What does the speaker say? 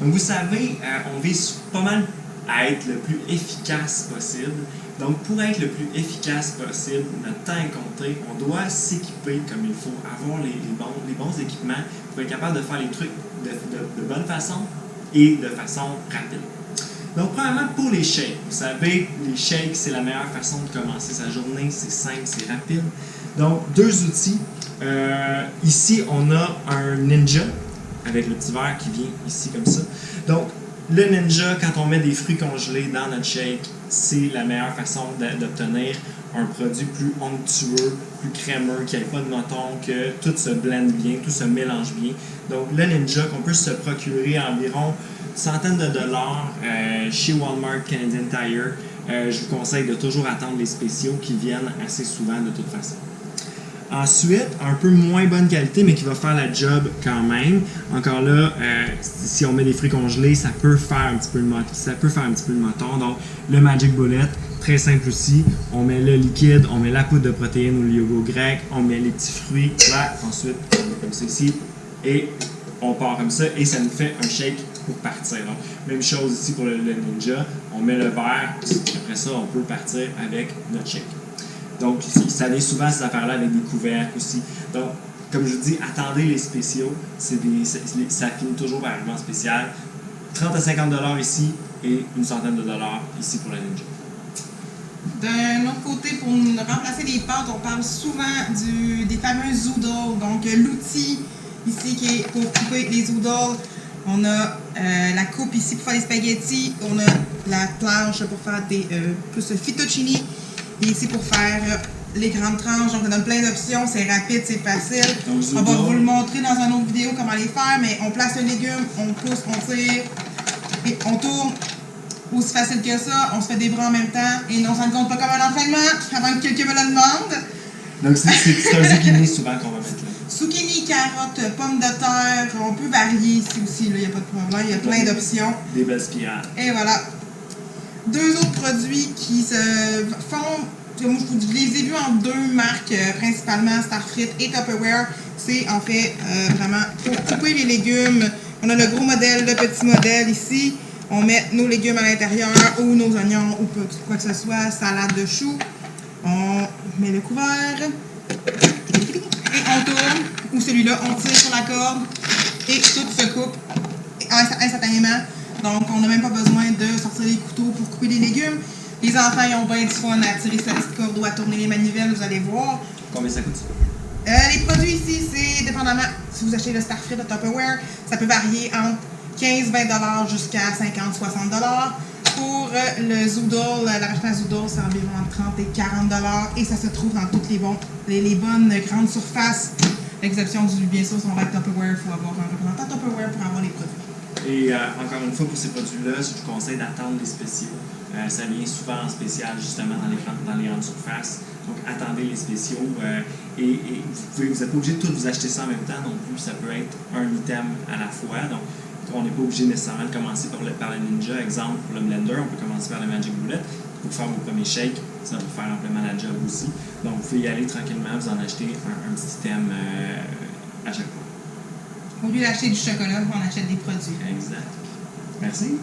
Donc vous savez, on vise pas mal à être le plus efficace possible. Donc pour être le plus efficace possible, notre temps est compté, on doit s'équiper comme il faut, avoir les bons équipements pour être capable de faire les trucs de bonne façon et de façon rapide. Donc, premièrement, pour les shakes, vous savez, les shakes, c'est la meilleure façon de commencer sa journée. C'est simple, c'est rapide. Donc, deux outils. Ici, on a un Ninja avec le petit verre qui vient ici comme ça. Donc, le Ninja, quand on met des fruits congelés dans notre shake, c'est la meilleure façon d'obtenir un produit plus onctueux, plus crémeux, qui n'ait pas de mouton, que tout se blende bien, tout se mélange bien. Donc, le Ninja, qu'on peut se procurer à environ centaines de dollars chez Walmart, Canadian Tire. Je vous conseille de toujours attendre les spéciaux qui viennent assez souvent de toute façon. Ensuite, un peu moins bonne qualité, mais qui va faire la job quand même. Encore là, si on met des fruits congelés, ça peut faire un petit peu le moton. Donc, le Magic Bullet, très simple aussi. On met le liquide, on met la poudre de protéines ou le yogourt grec, on met les petits fruits, là, ensuite, on met comme ceci, et on part comme ça, et ça nous fait un shake pour partir. Donc, même chose ici pour le Ninja, on met le verre, après ça, on peut partir avec notre shake. Donc, ça vient souvent ces affaires-là avec des couvercles aussi. Donc, comme je vous dis, attendez les spéciaux, ça finit toujours par arriver en spécial. 30 à 50 $ ici et une centaine de dollars ici pour le Ninja. D'un autre côté, pour remplacer les pâtes, on parle souvent des fameux zoodles, donc l'outil ici qui est pour couper les zoodles. On a la coupe ici pour faire des spaghettis, on a la planche pour faire des plus fettuccini, et ici pour faire les grandes tranches. Donc on donne plein d'options, c'est rapide, c'est facile. On va vous le montrer dans une autre vidéo comment les faire, mais on place le légume, on pousse, on tire et on tourne. Aussi facile que ça, on se fait des bras en même temps et on s'en compte pas comme un entraînement avant que quelqu'un me le demande. Donc c'est un zucchini souvent qu'on va mettre là. Zucchini, carottes, pommes de terre, on peut varier ici aussi, il n'y a pas de problème, il y a plein d'options. Des belles spirales. Et voilà. Deux autres produits qui se font, je les ai vus en deux marques principalement, Starfrit et Tupperware. C'est en fait vraiment pour couper les légumes. On a le gros modèle, le petit modèle ici. On met nos légumes à l'intérieur ou nos oignons ou quoi que ce soit, salade de choux. On met le couvert et on tourne, ou celui-là, on tire sur la corde et tout se coupe instantanément. Donc, on n'a même pas besoin de sortir les couteaux pour couper les légumes. Les enfants, ils ont bien du fun à tirer cette petite corde ou à tourner les manivelles, vous allez voir. Combien ça coûte? Les produits ici, c'est dépendamment, si vous achetez le Starfrit de Tupperware, ça peut varier entre 15-20 $ jusqu'à 50-60 $. Pour le Zoodle, la version à Zoodle, c'est environ entre 30 et 40 $. Et ça se trouve dans toutes les bonnes grandes surfaces. L'exception du, bien sûr, si on va être Tupperware, il faut avoir un représentant Tupperware pour avoir les produits. Et encore une fois, pour ces produits-là, je vous conseille d'attendre les spéciaux. Ça vient souvent en spécial, justement, dans les grandes surfaces. Donc, attendez les spéciaux. Et vous n'êtes pas obligé de tout vous acheter ça en même temps non plus. Ça peut être un item à la fois. Donc, on n'est pas obligé nécessairement de commencer par le Ninja. Exemple, pour le blender, on peut commencer par le Magic Bullet. Pour faire vos premiers shakes, ça va faire amplement la job aussi. Donc, vous pouvez y aller tranquillement, vous en acheter un petit item à chaque fois. Au lieu d'acheter du chocolat, on achète des produits. Exact. Merci.